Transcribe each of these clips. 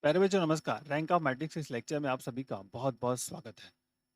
प्यारे बच्चों नमस्कार। रैंक ऑफ मैट्रिक्स इस लेक्चर में आप सभी का बहुत बहुत स्वागत है।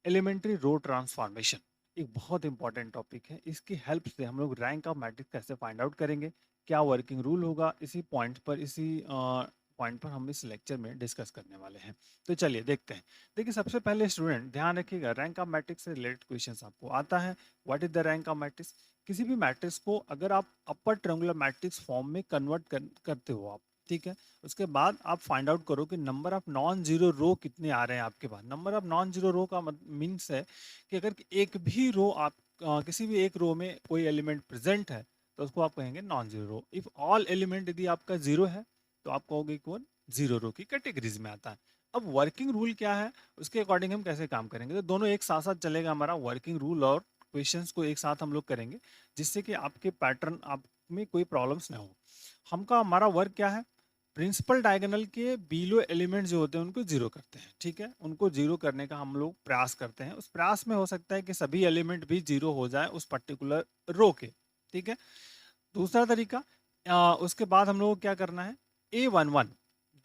एलिमेंट्री रो ट्रांसफॉर्मेशन एक बहुत इंपॉर्टेंट टॉपिक है। इसकी हेल्प से हम लोग रैंक ऑफ मैट्रिक्स कैसे फाइंड आउट करेंगे, क्या वर्किंग रूल होगा, इसी पॉइंट पर हम इस लेक्चर में डिस्कस करने वाले हैं। तो चलिए देखते हैं। देखिए, सबसे पहले स्टूडेंट ध्यान रखिएगा, रैंक ऑफ मैट्रिक्स से रिलेटेड क्वेश्चन आपको आता है। What is the rank of matrix? किसी भी मैट्रिक्स को अगर आप अपर ट्रायंगुलर मैट्रिक्स फॉर्म में कन्वर्ट करते हो आप, ठीक है, उसके बाद आप फाइंड आउट करो कि नंबर ऑफ नॉन जीरो रो कितने आ रहे हैं आपके पास। नंबर ऑफ नॉन जीरो रो का मीन्स है कि अगर एक भी रो आप किसी भी एक रो में कोई एलिमेंट प्रेजेंट है तो उसको आप कहेंगे non zero row. If all element यदि आपका जीरो है तो आप कहोगे कौन जीरो रो की कैटेगरीज में आता है। अब वर्किंग रूल क्या है, उसके अकॉर्डिंग हम कैसे काम करेंगे, तो दोनों एक साथ साथ चलेगा। हमारा वर्किंग रूल और क्वेश्चंस को एक साथ हम लोग करेंगे जिससे कि आपके पैटर्न आप में कोई प्रॉब्लम्स ना हो। हमका हमारा वर्क क्या है, प्रिंसिपल डायगोनल के बिलो एलिमेंट जो होते हैं उनको जीरो करते हैं। ठीक है, उनको जीरो करने का हम लोग प्रयास करते हैं। उस प्रयास में हो सकता है कि सभी एलिमेंट भी जीरो हो जाए उस पर्टिकुलर रो के। ठीक है, दूसरा तरीका, उसके बाद हम लोग को क्या करना है, A11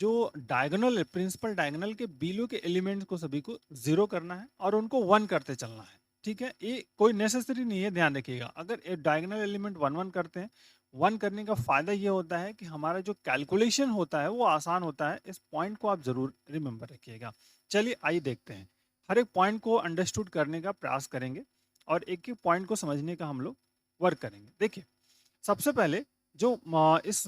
जो डायगोनल प्रिंसिपल डायगोनल के बिलो के एलिमेंट्स को सभी को जीरो करना है और उनको वन करते चलना है। ठीक है, ये कोई नेसेसरी नहीं है, ध्यान रखिएगा। अगर डायगोनल एलिमेंट वन वन करते हैं, वन करने का फायदा ये होता है कि हमारा जो कैलकुलेशन होता है वो आसान होता है। इस पॉइंट को आप जरूर रिमेंबर रखिएगा। चलिए आइए देखते हैं, हर एक पॉइंट को अंडरस्टूड करने का प्रयास करेंगे और एक एक पॉइंट को समझने का हम लोग वर्क करेंगे। देखिए, सबसे पहले जो इस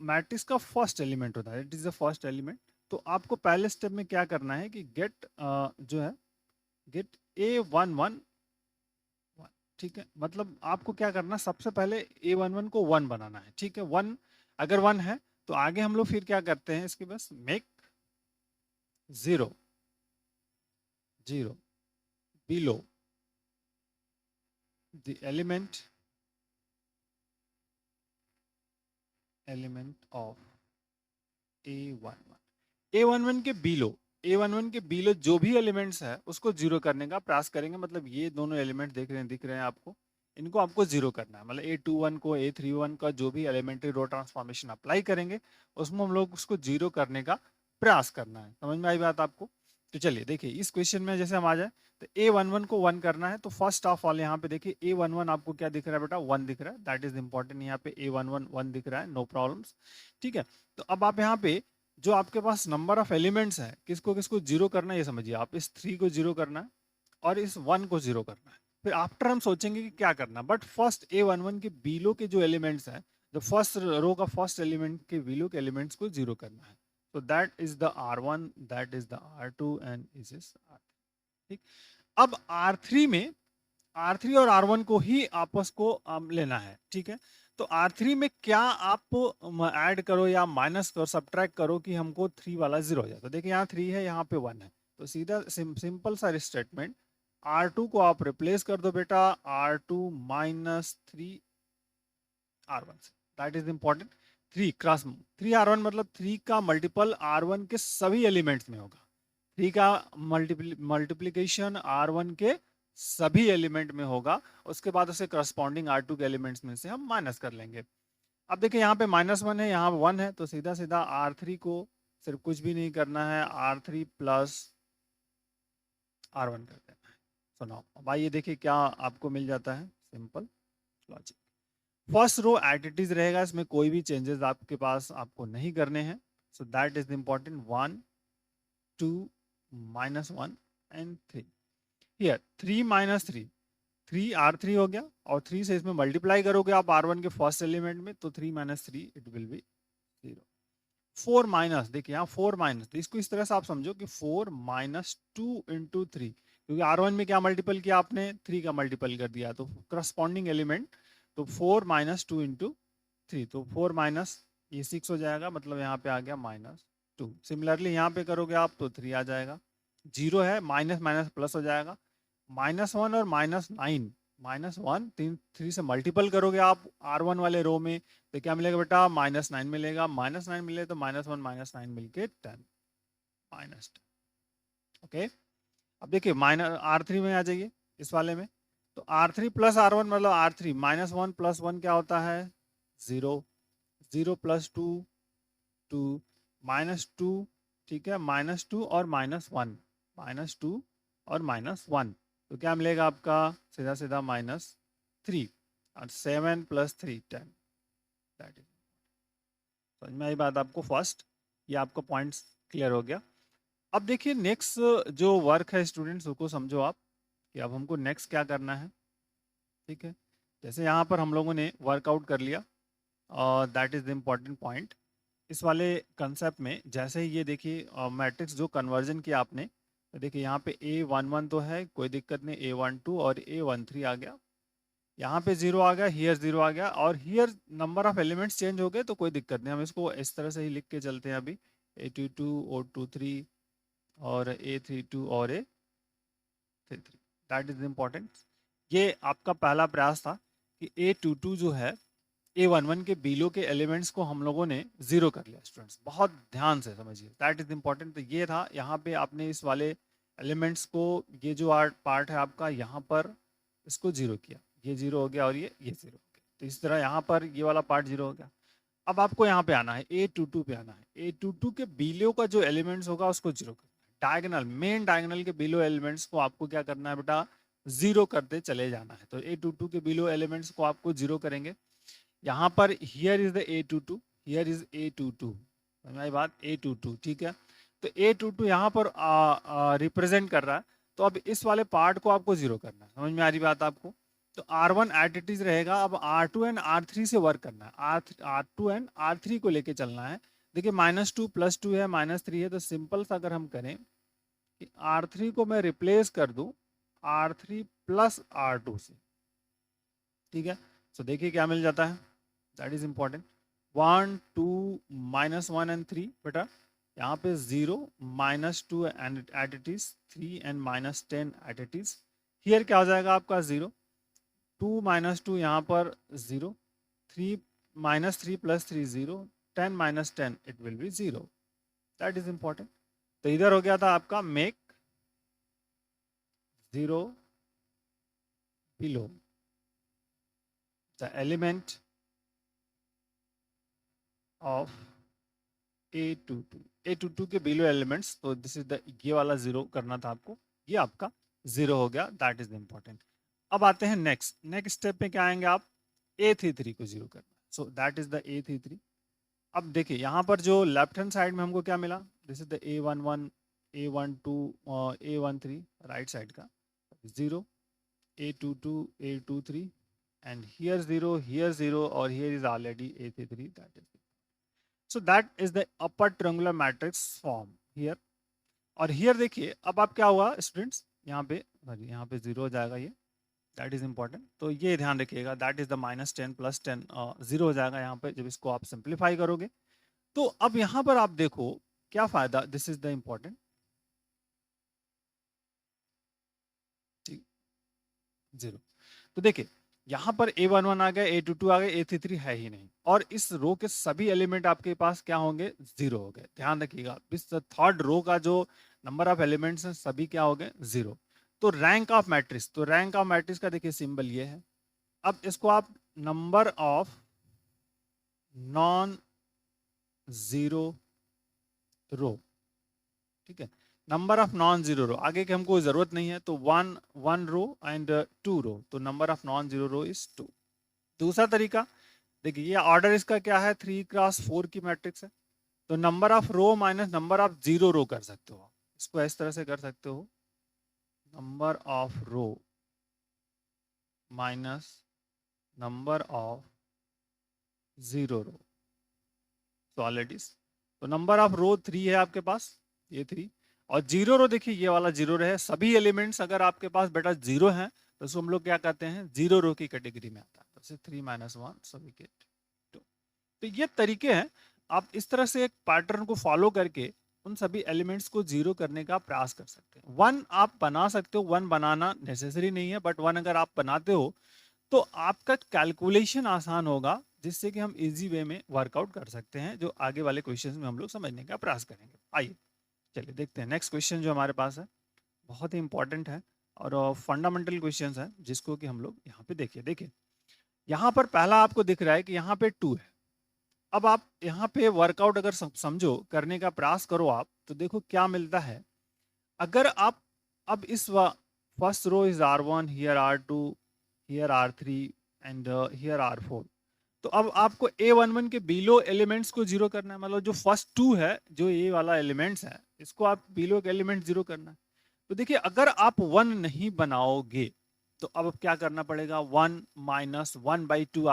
मैट्रिक्स का फर्स्ट एलिमेंट होता है, it is the first element. तो आपको पहले स्टेप में क्या करना है कि गेट जो है गेट A11 वन। ठीक है, मतलब आपको क्या करना, सबसे पहले A11 को वन बनाना है। ठीक है, वन अगर वन है तो आगे हम लोग फिर क्या करते हैं, इसके बस make zero zero below the element of A11 के बिलो, A11 के बिलो जो भी एलिमेंट्स है उसको जीरो करने का प्रयास करेंगे। मतलब ये दोनों एलिमेंट दिख रहे हैं आपको, इनको आपको जीरो करना है। मतलब A21 को A31 का जो भी एलिमेंट्री रो ट्रांसफॉर्मेशन अप्लाई करेंगे उसमें हम लोग उसको जीरो करने का प्रयास करना है। समझ में आई बात आपको? तो चलिए देखिए, इस क्वेश्चन में जैसे हम आ जाए तो A11 को वन करना है। तो फर्स्ट ऑफ ऑल यहाँ पे देखिए A11 आपको क्या दिख रहा है बेटा, वन दिख रहा है। दैट इज इंपॉर्टेंट, यहाँ पे A11 वन दिख रहा है, नो प्रॉब्लम्स। ठीक है, तो अब आप यहाँ पे जो आपके पास नंबर ऑफ एलिमेंट्स है किसको किसको जीरो करना है ये समझिए। आप इस थ्री को जीरो करना है और इस वन को जीरो करना है। फिर आफ्टर हम सोचेंगे कि क्या करना, बट फर्स्ट A11 के बिलो के जो एलिमेंट्स है, जो फर्स्ट रो का फर्स्ट एलिमेंट के बिलो के एलिमेंट्स को जीरो करना है। तो that is the R1, that is the R2 and is R। ठीक, अब R3 में R3 और R1 को ही आपस को लेना है। ठीक है, तो R3 में क्या आप ऐड करो या माइनस करो, सब्ट्रैक्ट करो कि हमको थ्री वाला जीरो हो जाए। तो देखिए यहाँ थ्री है, यहाँ पे वन है, तो सीधा सिंपल सा स्टेटमेंट, R2 को आप रिप्लेस कर दो बेटा R2 माइनस थ्री R1 से। That is important. Three cross three R1 मतलब थ्री का मल्टीपल R1 के सभी एलिमेंट्स में होगा। थ्री का मल्टीप्लीकेशन R1 के सभी एलिमेंट में होगा। उसके बाद उसे करस्पॉन्डिंग R2 के एलिमेंट्स में से हम माइनस कर लेंगे। अब देखिए यहाँ पे माइनस वन है, यहाँ वन है, तो सीधा सीधा R3 को सिर्फ कुछ भी नहीं करना है, R3 प्लस R1 कर देना है। सुनाओ, अब आइए देखिए क्या आपको मिल जाता है। Simple logic, first row at it is रहेगा, इसमें कोई भी चेंजेस आपके पास आपको नहीं करने हैं। सो that is important, one two minus one and three. Here three minus three, three R3 हो गया और थ्री से इसमें मल्टीप्लाई करोगे आप R1 के फर्स्ट एलिमेंट में, तो three minus three it will be zero. Four minus, देखिए यहाँ फोर माइनस, तो इसको इस तरह से आप समझो कि four minus two into three, क्योंकि R1 में क्या मल्टीपल किया आपने, थ्री का मल्टीपल कर दिया, तो करस्पॉन्डिंग एलिमेंट, तो four minus two into three, तो फोर माइनस ये सिक्स हो जाएगा, मतलब यहाँ पे आ गया माइनस टू। सिमिलरली यहाँ पे करोगे आप तो थ्री आ जाएगा, जीरो है, माइनस माइनस प्लस हो जाएगा, माइनस वन और माइनस नाइन, माइनस वन तीन थ्री से मल्टीपल करोगे आप R1 वाले रो में, तो क्या मिलेगा बेटा, माइनस नाइन मिलेगा। माइनस नाइन मिले तो माइनस वन माइनस नाइन मिलके टेन, माइनस टेन। ओके, अब देखिए माइनस R3 में आ जाइए इस वाले में, तो R3 प्लस R1 मतलब R3 minus one plus one क्या होता है, zero, zero plus two two, minus two ठीक है, -2 और -1, -2 और -1, तो क्या मिलेगा आपका? सीधा सीधा -3, और 7 + 3 10, दैट इज। समझ में आई बात आपको? फर्स्ट ये आपका पॉइंट्स क्लियर हो गया। अब देखिए नेक्स्ट जो वर्क है स्टूडेंट्स, उसको समझो आप कि अब हमको नेक्स्ट क्या करना है। ठीक है, जैसे यहाँ पर हम लोगों ने वर्कआउट कर लिया, और that is the important point इस वाले कंसेप्ट में। जैसे ही ये देखिए मैट्रिक्स जो कन्वर्जन किया आपने, तो देखिए यहाँ पे A11 तो है, कोई दिक्कत नहीं, A12 और A13 आ गया, यहाँ पे 0 आ गया, हियर 0 आ गया, और here number of elements change हो गए, तो कोई दिक्कत नहीं, हम इसको इस तरह से ही लिख के चलते हैं अभी। A22 O23 और A32 और A33, दैट इज इम्पॉर्टेंट। ये आपका पहला प्रयास था कि A22 जो है A11 के बिलो के एलिमेंट्स को हम लोगों ने जीरो कर लिया। स्टूडेंट्स बहुत ध्यान से समझिए, दैट इज इम्पॉर्टेंट। तो ये था, यहाँ पे आपने इस वाले एलिमेंट्स को, ये जो पार्ट है आपका, यहाँ पर इसको जीरो किया, ये जीरो हो गया और ये जीरो हो गया, तो इस तरह यहाँ पर ये वाला पार्ट जीरो हो गया। अब आपको यहाँ पे आना है, A22 पे आना है। A22 के बिलो का जो एलिमेंट्स होगा उसको जीरो करना है। डायगोनल, मेन डायगोनल के बिलो एलिमेंट्स को आपको क्या करना है बेटा? जीरो करते चले जाना है। तो A22 के बिलो एलिमेंट्स को आपको जीरो करेंगे। यहाँ पर here is the A22, here is A22, समझ में आई बात? A22, ठीक है। तो A22 यहाँ पर रिप्रेजेंट कर रहा है, तो अब इस वाले पार्ट को आपको जीरो करना है। समझ में आ रही बात आपको? तो R1 एट इट इज रहेगा। अब R2 एंड R3 से वर्क करना है, R2 एंड R3 को लेके चलना है। देखिए -2 + 2 है, -3 है, तो सिंपल सा अगर हम करें कि R3 को मैं रिप्लेस कर दूं R3 + R2 से, ठीक है। तो देखिए क्या मिल जाता है, दैट इज इम्पॉर्टेंट। 1 2 -1 एंड 3 बेटा, यहाँ पे 0 -2 and eight it is 3 and -10 eight it is. Here क्या हो जाएगा आपका? 0, 2 -2 यहाँ पर 0, 3 -3 + 3 0, 10 -10 it will be 0, that is important. तो इधर हो गया था आपका make 0 below the element of A22 के बिलो एलिमेंट्स, तो दिस इज द, ये वाला जीरो करना था आपको, ये आपका जीरो हो गया, दैट इज द इम्पोर्टेंट। अब आते हैं नेक्स्ट स्टेप में क्या आएंगे आप? A33 को जीरो करना, सो दैट इज द A33। अब देखिए यहाँ पर जो लेफ्ट हैंड साइड में हमको क्या मिला, this is the A11 A12 और A13 राइट साइड का, 0 A22 A23 and here 0 here 0 और here is already A33, that is. So that is the upper triangular matrix form here। और here देखिए अब आप क्या हुआ स्टूडेंट्स, यहाँ पे 0 हो जाएगा, ये दैट इज इंपॉर्टेंट। तो ये ध्यान रखिएगा, दैट इज द -10 + 10 0 हो जाएगा यहाँ पे जब इसको आप सिंप्लीफाई करोगे। तो अब यहाँ पर आप देखो क्या फायदा, दिस इज द इम्पोर्टेंट, ठीक, 0। तो देखिए यहाँ पर A11 आ गया, A22 आ गया, A33 है ही नहीं, और इस रो के सभी एलिमेंट आपके पास क्या होंगे? 0 हो गए। ध्यान रखिएगा, इस थर्ड रो का जो नंबर ऑफ एलिमेंट्स हैं सभी क्या हो गए? 0। तो रैंक ऑफ मैट्रिक्स, तो रैंक ऑफ मैट्रिक्स का देखिए सिंबल ये है। अब इसको आप नंबर ऑफ नॉन जीरो रो, ठीक है, नंबर ऑफ नॉन जीरो रो, आगे की हमको जरूरत नहीं है, तो वन रो एंड 2 रो, तो number of non zero row is 2। दूसरा तरीका देखिए, ये ऑर्डर इसका क्या है? 3x4 की मैट्रिक्स है, तो number of row minus number of zero row कर सकते हो, इसको इस तरह से कर सकते हो, number of row minus number of zero row solids. तो नंबर ऑफ रो 3 है आपके पास, ये 3, और जीरो रो देखिए ये वाला जीरो रहे। सभी एलिमेंट्स अगर आपके पास बेटा जीरो हैं तो उसको हम लोग क्या कहते हैं? जीरो रो की कैटेगरी में आता है। तो 3 - 1 so we get 2। तो ये तरीके हैं, आप इस तरह से एक पैटर्न को फॉलो करके उन सभी एलिमेंट्स को जीरो करने का प्रयास कर सकते हैं। 1 आप बना सकते हो, 1 बनाना नेसेसरी नहीं है, बट 1 अगर आप बनाते हो तो आपका कैलकुलेशन आसान होगा, जिससे कि हम इजी वे में वर्कआउट कर सकते हैं, जो आगे वाले क्वेश्चंस में हम लोग समझने का प्रयास करेंगे। आइए चलिए देखते हैं नेक्स्ट क्वेश्चन जो हमारे पास है, बहुत ही इंपॉर्टेंट है और फंडामेंटल क्वेश्चंस है, जिसको कि हम लोग यहाँ पे देखिए यहाँ पर पहला आपको दिख रहा है कि यहाँ पे 2 है, अब आप यहाँ पे वर्कआउट अगर समझो, करने का प्रयास करो आप, तो देखो क्या मिलता है। अगर आप अब इस first row is R1, here R2, here R3 and here R4। तो अब आपको A11 के बिलो एलिमेंट्स को जीरो करना है, मतलब जो फर्स्ट टू है, जो ये वाला एलिमेंट्स है, इसको आप बिलो के एलिमेंट जीरो करना है। तो देखिए अगर आप 1 नहीं बनाओगे तो अब क्या करना पड़ेगा, 1 माइनस 1/2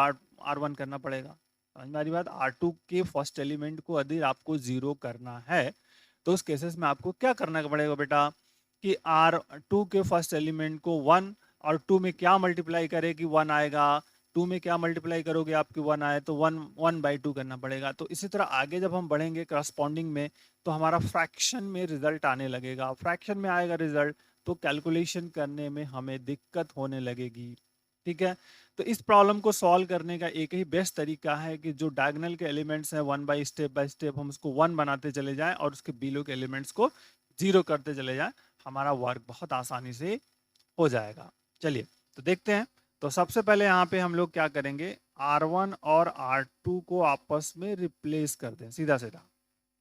R1 करना पड़ेगा। समझ में आ रही बात। R2 के फर्स्ट एलिमेंट को यदि आपको जीरो करना है तो उस केसेस में आपको क्या करना पड़ेगा बेटा, कि R2 के फर्स्ट एलिमेंट को 1 और 2 में क्या मल्टीप्लाई करे कि 1 आएगा, 2 में क्या मल्टीप्लाई करोगे आपके 1 आए तो 1/2 करना पड़ेगा। तो इसी तरह आगे जब हम बढ़ेंगे करस्पॉन्डिंग में तो हमारा फ्रैक्शन में रिजल्ट आने लगेगा, फ्रैक्शन में आएगा रिजल्ट तो कैलकुलेशन करने में हमें दिक्कत होने लगेगी। ठीक है, तो इस प्रॉब्लम को सॉल्व करने का एक ही बेस्ट तरीका है कि जो डायगोनल के एलिमेंट्स हैं वन बाय स्टेप हम उसको 1 बनाते चले जाएं और उसके बिलो के एलिमेंट्स को 0 करते चले जाएं, हमारा वर्क बहुत आसानी से हो जाएगा। चलिए तो देखते हैं। तो सबसे पहले यहाँ पे हम लोग क्या करेंगे, R1 और R2 को आपस में रिप्लेस कर दें सीधा सीधा,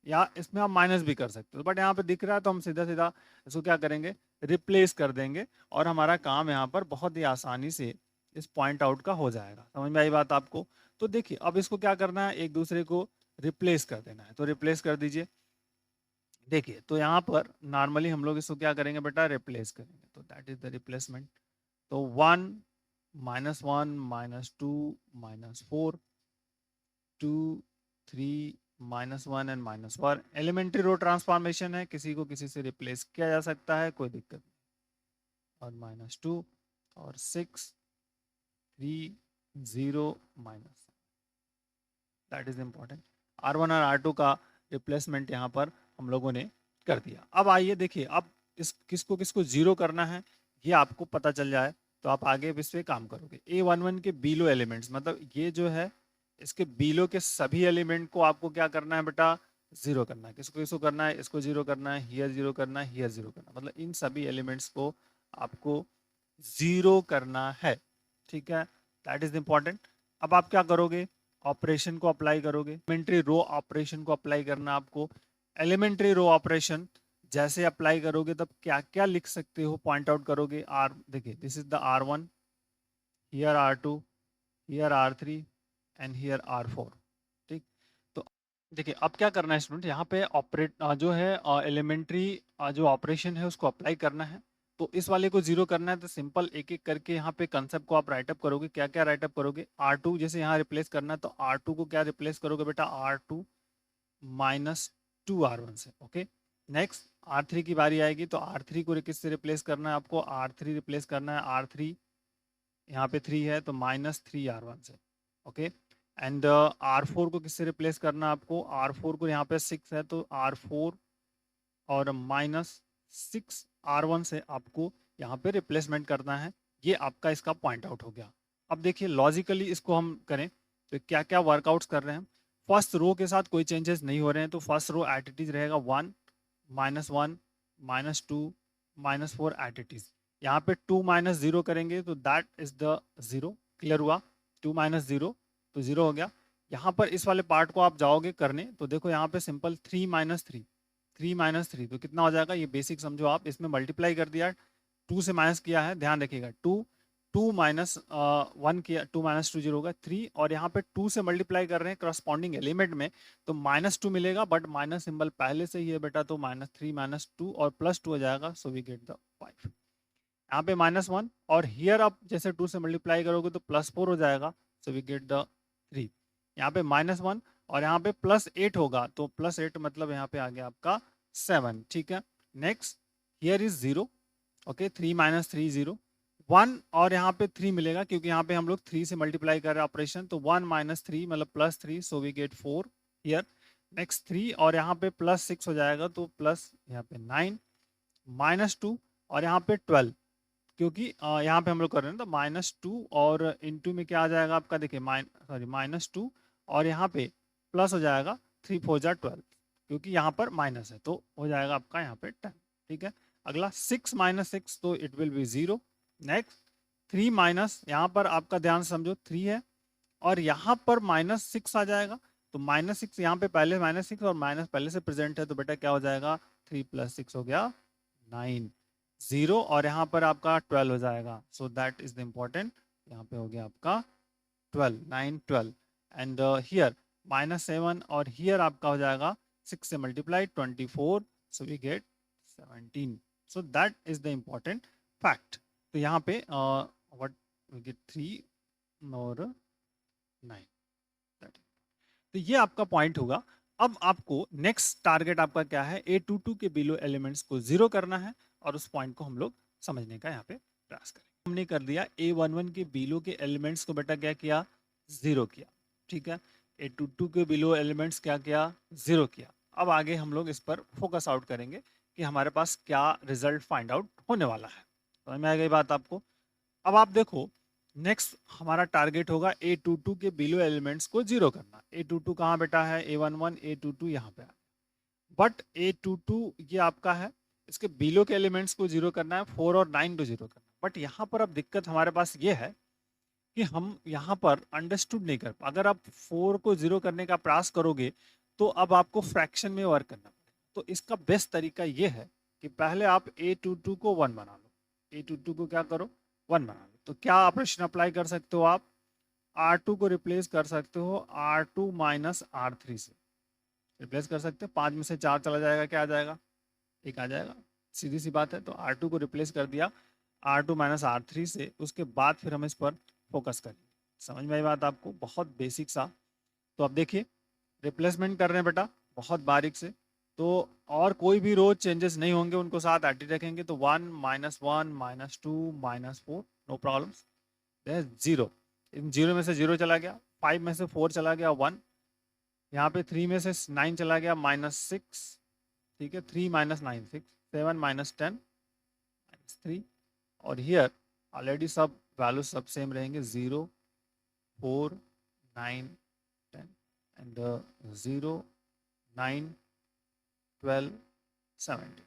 या इसमें आप माइनस भी कर सकते हो, बट यहाँ पे दिख रहा है तो हम सीधा सीधा इसको क्या करेंगे, रिप्लेस कर देंगे और हमारा काम यहाँ पर बहुत ही आसानी से इस पॉइंट आउट का हो जाएगा। समझ में आई बात आपको। तो देखिए अब इसको क्या करना है, एक दूसरे को रिप्लेस कर देना है, तो रिप्लेस कर दीजिए। देखिए तो यहाँ पर नॉर्मली हम लोग इसको क्या करेंगे बेटा, रिप्लेस करेंगे, तो दैट इज द रिप्लेसमेंट। तो 1 -1 -2 -4 2 3 -1 एंड -1 एलिमेंट्री रो ट्रांसफॉर्मेशन है, किसी को किसी से रिप्लेस किया जा सकता है, कोई दिक्कत नहीं। और -2 और 6 3 0 minus, that is important. R1 और R2 का रिप्लेसमेंट यहाँ पर हम लोगों ने कर दिया। अब आइए देखिए, अब इस किसको किसको जीरो करना है ये आपको पता चल जाए तो आप आगे इस पे काम करोगे। A11 के बिलो एलिमेंट्स, मतलब ये जो है इसके बिलो के सभी एलिमेंट को आपको क्या करना है बेटा, जीरो करना है। किसको किसको करना है, इसको जीरो करना है, हियर जीरो करना है, हियर जीरो करना है, मतलब इन सभी एलिमेंट्स को आपको जीरो करना है। ठीक है, दैट इज इंपॉर्टेंट। अब आप क्या करोगे, ऑपरेशन को अप्लाई करोगे, एलिमेंट्री रो ऑपरेशन को अप्लाई करना आपको। एलिमेंट्री रो ऑपरेशन जैसे अप्लाई करोगे तब क्या क्या लिख सकते हो, पॉइंट आउट करोगे। आर देखिए, this is the R1, here R2, here R3 and here R4। ठीक, तो देखिए अब क्या करना है स्टूडेंट, यहाँ पे ऑपरेट जो है एलिमेंट्री जो ऑपरेशन है उसको अप्लाई करना है। तो इस वाले को जीरो करना है तो सिंपल एक एक करके यहाँ पे कंसेप्ट को आप राइटअप करोगे। क्या क्या राइटअप करोगे, R2 जैसे यहाँ रिप्लेस करना है तो R2 को क्या रिप्लेस करोगे बेटा, R2 -2R1 से। ओके, नेक्स्ट R3 की बारी आएगी तो R3 को किससे रिप्लेस करना है आपको, R3 रिप्लेस करना है, R3 यहाँ पे 3 है तो -3R1 से। ओके, एंड R4 को किससे रिप्लेस करना है आपको, R4 को यहाँ पे 6 है तो R4 और -6R1 से आपको यहाँ पे रिप्लेसमेंट करना है। ये आपका इसका पॉइंट आउट हो गया। अब देखिए लॉजिकली इसको हम करें तो क्या क्या वर्कआउट्स कर रहे हैं। फर्स्ट रो के साथ कोई चेंजेस नहीं हो रहे हैं तो first row at it is रहेगा 1 -1 -2 -4 एट इट इज। यहाँ पे 2 -0 करेंगे तो दैट इज द 0। क्लियर हुआ, 2 -0 तो 0 हो गया। यहाँ पर इस वाले पार्ट को आप जाओगे करने तो देखो यहाँ पे सिंपल 3 -3 3 -3 तो कितना हो जाएगा, ये बेसिक समझो आप, इसमें मल्टीप्लाई कर दिया, 2 से माइनस किया है, ध्यान रखिएगा। 2 -1 किया, 2 -2 0 होगा 3, और यहाँ पे 2 से मल्टीप्लाई कर रहे हैं करस्पॉन्डिंग एलिमेंट में तो -2 मिलेगा, बट माइनस सिंबल पहले से ही है बेटा तो -3 -2 और +2 हो जाएगा, सो वी गेट द 5। यहाँ पे -1 और हियर आप जैसे 2 से मल्टीप्लाई करोगे तो +4 हो जाएगा, सो वी गेट द 3। यहाँ पे -1 और यहाँ पे +8 होगा तो +8 मतलब यहाँ पे आ गया आपका 7। ठीक है, नेक्स्ट हियर इज 0। ओके, 3 -3 0 1 और यहाँ पे 3 मिलेगा क्योंकि यहाँ पे हम लोग 3 से मल्टीप्लाई कर रहे हैं ऑपरेशन, तो 1 -3 मतलब +3, so we get 4 here. Next 3 और यहाँ पे +6 हो जाएगा तो प्लस यहाँ पे 9 -2 और यहाँ पे 12, क्योंकि यहाँ पे हम लोग कर रहे हैं तो -2 और इनटू में क्या आ जाएगा आपका, देखिए -2 और यहाँ पे प्लस हो जाएगा 3 4 जा 12, क्योंकि यहाँ पर माइनस है तो हो जाएगा आपका यहाँ पे 10। ठीक है, अगला 6 -6 तो it will be 0। Next 3 minus, यहाँ पर आपका ध्यान समझो 3 है और यहाँ पर -6 आ जाएगा तो -6 यहाँ पे पहले -6 और माइनस पहले से प्रेजेंट है, तो बेटा क्या हो जाएगा 3 + 6 हो गया 9, 0 और यहाँ पर आपका 12 हो जाएगा। सो दैट इज द इम्पोर्टेंट, यहाँ पे हो गया आपका 12, 9, 12 एंड हियर -7 और हियर आपका हो जाएगा 6 से multiply 24, so we get 17। So that is the important fact. तो यहाँ पे व्हाट वी गेट 3 और 9, तो ये आपका पॉइंट होगा। अब आपको नेक्स्ट टारगेट आपका क्या है, A22 के बिलो एलिमेंट्स को 0 करना है और उस पॉइंट को हम लोग समझने का यहाँ पे प्रयास करेंगे। हमने कर दिया A11 के बिलो के एलिमेंट्स को बेटा क्या किया, 0 किया, ठीक है। A22 के बिलो एलिमेंट्स क्या किया, 0 किया। अब आगे हम लोग इस पर फोकस आउट करेंगे कि हमारे पास क्या रिजल्ट फाइंड आउट होने वाला है। समझ में आ गई बात आपको। अब आप देखो नेक्स्ट हमारा टारगेट होगा A22 के बिलो एलिमेंट्स को 0 करना। A22 कहाँ बेटा है, A11 A22 यहाँ पे है, बट A22 ये आपका है, इसके बिलो के एलिमेंट्स को 0 करना है, 4 और 9 को 0 करना। बट यहाँ पर अब दिक्कत हमारे पास ये है कि हम यहाँ पर अंडरस्टूड नहीं कर पा। अगर आप 4 को 0 करने का प्रयास करोगे तो अब आपको फ्रैक्शन में वर्क करना पड़ेगा। तो इसका बेस्ट तरीका ये है कि पहले आप A22 को 1 बना लो। A22 को क्या करो, 1 बना लो। तो क्या ऑपरेशन अप्लाई कर सकते हो आप, R2 को रिप्लेस कर सकते हो R2 माइनस R3 से रिप्लेस कर सकते हो। 5 में से 4 चला जाएगा, क्या आ जाएगा, 1 आ जाएगा, सीधी सी बात है। तो R2 को रिप्लेस कर दिया R2 माइनस R3 से, उसके बाद फिर हम इस पर फोकस करेंगे। समझ में आई बात आपको, बहुत बेसिक सा। तो अब देखिए रिप्लेसमेंट कर रहे हैं बेटा बहुत बारीक से, तो और कोई भी रो चेंजेस नहीं होंगे, उनको साथ ऐड रखेंगे। तो 1 -1 -2 -4 नो प्रॉब्लम्स, 0 इन 0 में से 0 चला गया, 5 में से 4 चला गया 1, यहाँ पे 3 में से 9 चला गया -6, ठीक है, 3 - 9 6, 7 - 10 -3 और हियर ऑलरेडी सब वैल्यू सब सेम रहेंगे, 0 4 9 10 एंड 0 9 12 17,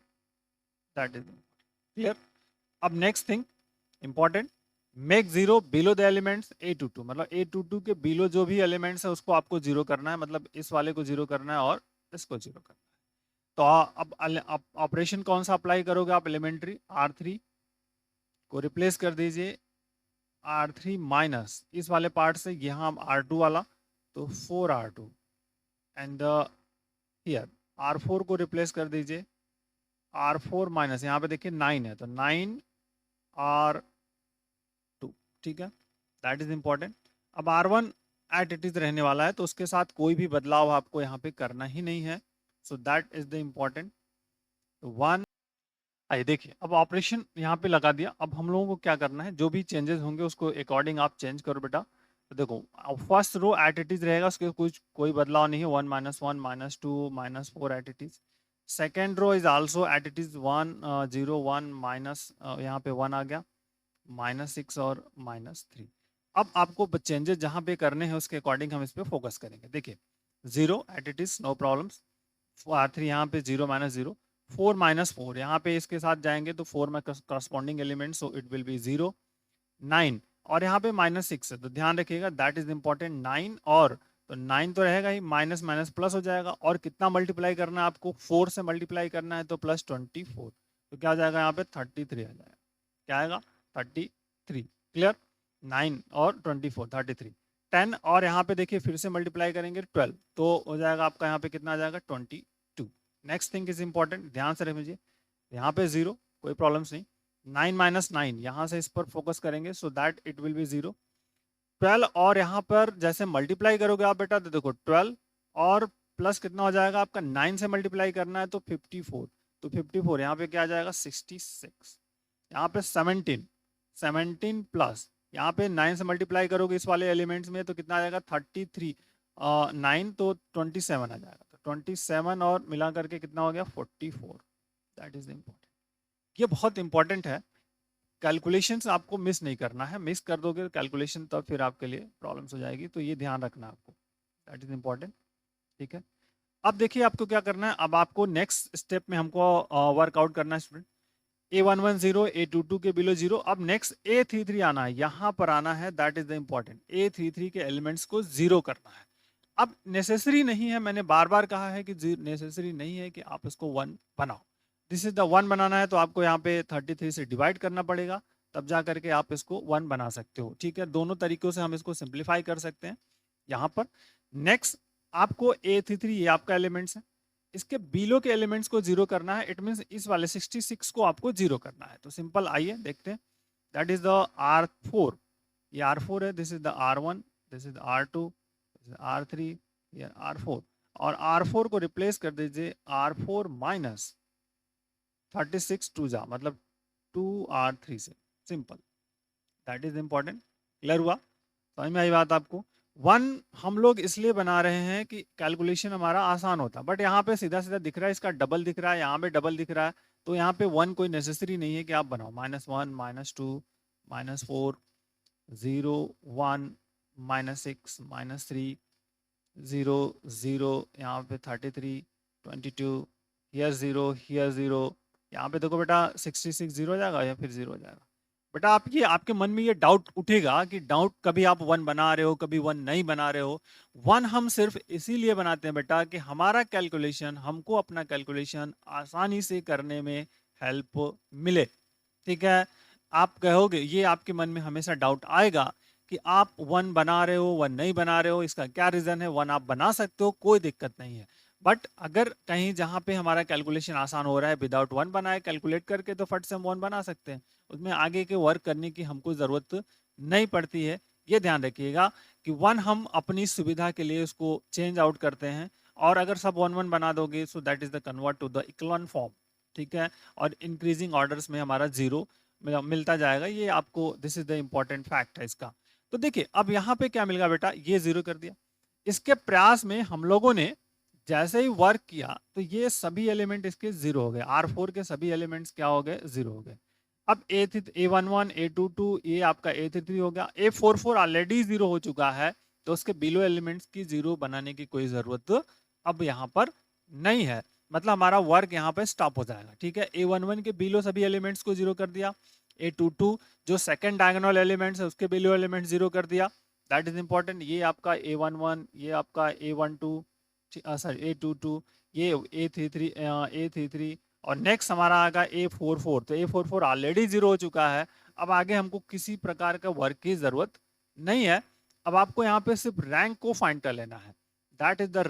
दैट इज क्लियर। अब next thing important, make 0 below the elements A22, मतलब A22 के बिलो जो भी एलिमेंट्स है उसको आपको 0 करना है, मतलब इस वाले को 0 करना है और इसको 0 करना है। तो अब ऑपरेशन कौन सा अप्लाई करोगे आप, एलिमेंट्री R3 को रिप्लेस कर दीजिए R3 माइनस इस वाले पार्ट से यहाँ R2 वाला, तो 4R2 एंड हियर R4 को रिप्लेस कर दीजिए R4 माइनस, यहाँ पे देखिए 9 है तो 9R2, ठीक है, दैट इज इंपॉर्टेंट। अब R1 एट इट इज रहने वाला है, तो उसके साथ कोई भी बदलाव आपको यहाँ पे करना ही नहीं है। सो दैट इज द इम्पोर्टेंट 1। आइए देखिए अब ऑपरेशन यहाँ पे लगा दिया। अब हम लोगों को क्या करना है, जो भी चेंजेस होंगे उसको अकॉर्डिंग आप चेंज करो बेटा। तो देखो first row at it is रहेगा, उसके कुछ कोई बदलाव नहीं है, 1 -1 -2 -4 at it is. Second row is also at it is 1 0 1 minus यहाँ पे 1 आ गया, -6 और -3। अब आपको चेंजेस जहाँ पे करने हैं उसके अकॉर्डिंग हम इस पे फोकस करेंगे। देखिए 0 at it is no problems, R3 यहाँ पे 0 -0, 4 -4 यहाँ पे इसके साथ जाएंगे तो 4 में corresponding element, so it will be 0 9 और यहाँ पे -6 है, तो ध्यान रखिएगा दैट इज इंपॉर्टेंट 9 और तो 9 तो रहेगा ही, माइनस माइनस प्लस हो जाएगा और कितना मल्टीप्लाई करना है आपको, 4 से मल्टीप्लाई करना है तो +24, तो क्या हो जाएगा यहाँ पे 33 आ जाएगा, क्या आएगा 33, क्लियर। 9 और 24 33, 10 और यहाँ पे देखिए फिर से मल्टीप्लाई करेंगे 12, तो हो जाएगा आपका यहाँ पे कितना आ जाएगा 22। नेक्स्ट थिंग इज इंपॉर्टेंट, ध्यान से रखिए, यहाँ पे 0 कोई प्रॉब्लम्स नहीं, 9 - 9 यहाँ से इस पर फोकस करेंगे, so that it will be 0। 12 और यहाँ पर जैसे मल्टीप्लाई करोगे आप बेटा तो देखो 12 और प्लस कितना हो जाएगा आपका, 9 से मल्टीप्लाई करना है तो 54, तो 54 यहाँ पे क्या आ जाएगा 66, यहाँ पे 17 प्लस यहाँ पे 9 से मल्टीप्लाई करोगे इस वाले एलिमेंट्स में तो कितना आ जाएगा 33, 9 तो 27 आ जाएगा, तो 27 और मिला करके कितना हो गया 44, दैट इज इम्पोर्टेंट। ये बहुत इंपॉर्टेंट है, कैलकुलेशंस आपको मिस नहीं करना है, मिस कर दोगे कैलकुलेशन तब फिर आपके लिए प्रॉब्लम्स हो जाएगी, तो ये ध्यान रखना आपको, दैट इज इम्पोर्टेंट, ठीक है। अब देखिए आपको क्या करना है, अब आपको नेक्स्ट स्टेप में हमको वर्कआउट करना है स्टूडेंट, A11 0, A22 के बिलो 0। अब नेक्स्ट A33 आना है, यहाँ पर आना है, that is the important, A33 के एलिमेंट्स को 0 करना है। अब नेसेसरी नहीं है, मैंने बार बार कहा है कि नेसेसरी नहीं है कि आप इसको 1 बनाओ। दिस इज द 1 बनाना है तो आपको यहाँ पे 33 से डिवाइड करना पड़ेगा, तब जा करके आप इसको 1 बना सकते हो। ठीक है, दोनों तरीकों से हम इसको सिंप्लीफाई कर सकते हैं यहाँ पर। नेक्स्ट आपको A33 ये आपका एलिमेंट्स है, इसके बिलो के एलिमेंट्स को 0 करना है। इट मीन्स इस वाले 66 को आपको 0 करना है। तो सिंपल, आइए देखते हैं। दैट इज द R4, ये R4 है, this is the R1, this is R2, R3, ये R4, और R4 को रिप्लेस कर दीजिए R4 माइनस 36 टू जा मतलब 2R3 से। Simple, that is important. Clear हुआ? समझ में आई बात आपको? 1 हम लोग इसलिए बना रहे हैं कि कैलकुलेशन हमारा आसान होता, बट यहाँ पे सीधा सीधा दिख रहा है, इसका डबल दिख रहा है, यहाँ पे डबल दिख रहा है, तो यहाँ पे 1 कोई नेसेसरी नहीं है कि आप बनाओ। -1, -2, -4, 0, 1, -6, -3, 0, 0, यहाँ पे 33, 22, हियर 0, हियर 0, यहाँ पे देखो बेटा 66 0 हो जाएगा या फिर 0 हो जाएगा। बेटा आप ये, आपके मन में ये डाउट उठेगा कि डाउट कभी आप 1 बना रहे हो, कभी 1 नहीं बना रहे हो। 1 हम सिर्फ इसीलिए बनाते हैं बेटा कि हमारा कैलकुलेशन, हमको अपना कैलकुलेशन आसानी से करने में हेल्प मिले। ठीक है, आप कहोगे, ये आपके मन में हमेशा डाउट आएगा कि आप 1 बना रहे हो, 1 नहीं बना रहे हो, इसका क्या रीजन है? 1 आप बना सकते हो, कोई दिक्कत नहीं है, बट अगर कहीं जहां पे हमारा कैलकुलेशन आसान हो रहा है विदाउट 1 बनाए कैलकुलेट करके, तो फट से हम 1 बना सकते हैं, उसमें आगे के वर्क करने की हमको जरूरत नहीं पड़ती है। ये ध्यान रखिएगा कि 1 हम अपनी सुविधा के लिए उसको चेंज आउट करते हैं, और अगर सब 1 बना दोगे so that is the convert to the echelon form. ठीक है, और इंक्रीजिंग ऑर्डर्स में हमारा 0 मिलता जाएगा। ये आपको, this is the important fact है इसका। तो देखिए अब यहाँ पे क्या मिल गया बेटा, ये 0 कर दिया। इसके प्रयास में हम लोगों ने जैसे ही वर्क किया तो ये सभी एलिमेंट इसके 0 हो गए, R4 के सभी एलिमेंट्स क्या हो गए? 0 हो गए। अब A11, A22, ये आपका A33 हो गया। A44 ऑलरेडी 0 हो चुका है, तो उसके बिलो एलिमेंट्स की 0 बनाने की कोई जरूरत अब यहाँ पर नहीं है, मतलब हमारा वर्क यहाँ पे स्टॉप हो जाएगा। ठीक है, A11 के बिलो सभी एलिमेंट्स को 0 कर दिया। A22 जो सेकंड डायगोनल एलिमेंट्स है उसके बिलो एलिमेंट 0 कर दिया, दैट इज इंपॉर्टेंट। ये आपका A11, ये आपका A12, सॉरी A22, ये A33, और नेक्स्ट हमारा आएगा A44। तो A44 ऑलरेडी 0 हो चुका है, अब आगे हमको किसी प्रकार का वर्क की जरूरत नहीं है। अब आपको यहाँ पे सिर्फ रैंक को फाइंड कर लेना है, that is the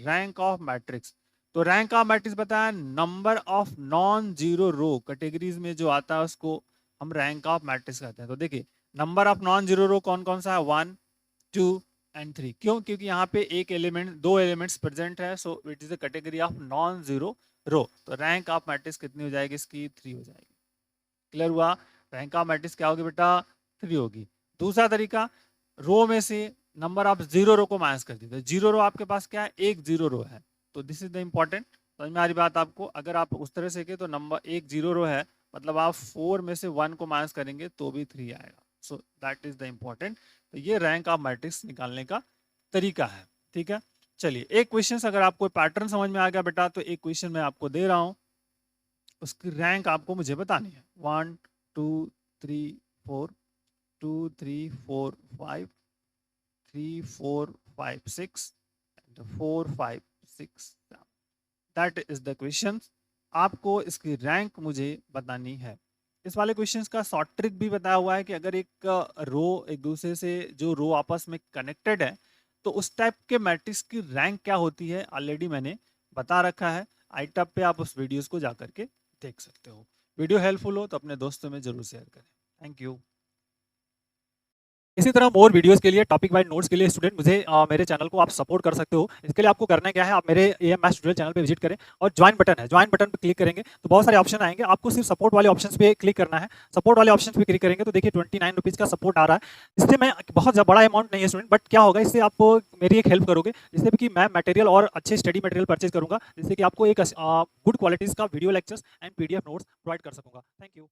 rank of matrix. तो रैंक ऑफ मैट्रिक्स बताया, number of non zero row categories में जो आता है उसको हम रैंक ऑफ मैट्रिक्स कहते हैं। तो देखिए नंबर ऑफ नॉन जीरो रो कौन कौन सा है? 1, 2 एंड 3। क्यों? क्योंकि यहाँ पे एक एलिमेंट, 2 एलिमेंट्स प्रेजेंट है, so it is the category of non zero row. तो रैंक ऑफ मैट्रिक्स कितनी हो जाएगी? इसकी 3 हो जाएगी। क्लियर हुआ? रैंक ऑफ मैट्रिक्स क्या होगी बेटा? 3 होगी। दूसरा तरीका, रो में से नंबर ऑफ 0 रो को माइनस कर दीजिए। 0 रो आपके पास क्या है? एक 0 रो है, तो दिस इज द इंपॉर्टेंट। समझ में आ रही बात आपको? अगर आप उस तरह से के तो नंबर एक 0 रो है, मतलब आप 4 में से 1 को माइनस करेंगे तो भी 3 आएगा। सो दैट इज द इंपॉर्टेंट। तो ये रैंक ऑफ मैट्रिक्स निकालने का तरीका है। ठीक है, चलिए एक क्वेश्चन, अगर आपको पैटर्न समझ में आ गया बेटा, तो एक क्वेश्चन मैं आपको दे रहा हूं, उसकी रैंक आपको मुझे बतानी है। 1 2 3 4, 2 3 4 5, 3 4 5 6, 4 5 6 7। That is the question. आपको इसकी रैंक मुझे बतानी है। इस वाले क्वेश्चंस का शॉर्ट ट्रिक भी बताया हुआ है कि अगर एक रो एक दूसरे से, जो रो आपस में कनेक्टेड है, तो उस टाइप के मैट्रिक्स की रैंक क्या होती है ऑलरेडी मैंने बता रखा है। आईटब पे आप उस वीडियोस को जा करके देख सकते हो। वीडियो हेल्पफुल हो तो अपने दोस्तों में जरूर शेयर करें। Thank you. इसी तरह मोर वीडियोस के लिए, टॉपिक वाइज नोट्स के लिए स्टूडेंट मुझे मेरे चैनल को आप सपोर्ट कर सकते हो। इसके लिए आपको करना क्या है, आप मेरे AMS ट्यूटोरियल चैनल पे विजिट करें और ज्वाइन बटन है, ज्वाइन बटन पे क्लिक करेंगे तो बहुत सारे ऑप्शन आएंगे, आपको सिर्फ सपोर्ट वाले ऑप्शंस पे क्लिक करना है। सपोर्ट वाले ऑप्शंस पे क्लिक करेंगे तो देखिए 29 रुपीज़ का सपोर्ट आ रहा है। इससे मैं बहुत बड़ा अमाउंट नहीं है स्टूडेंट, बट क्या होगा, इससे आप मेरी एक हेल्प करोगे, जिससे कि मैं मटेरियल और अच्छे स्टडी मटेरियल परचेज करूंगा, जिससे कि आपको एक गुड क्वालिटीज का video lectures and PDF notes provide कर सकूंगा। Thank you.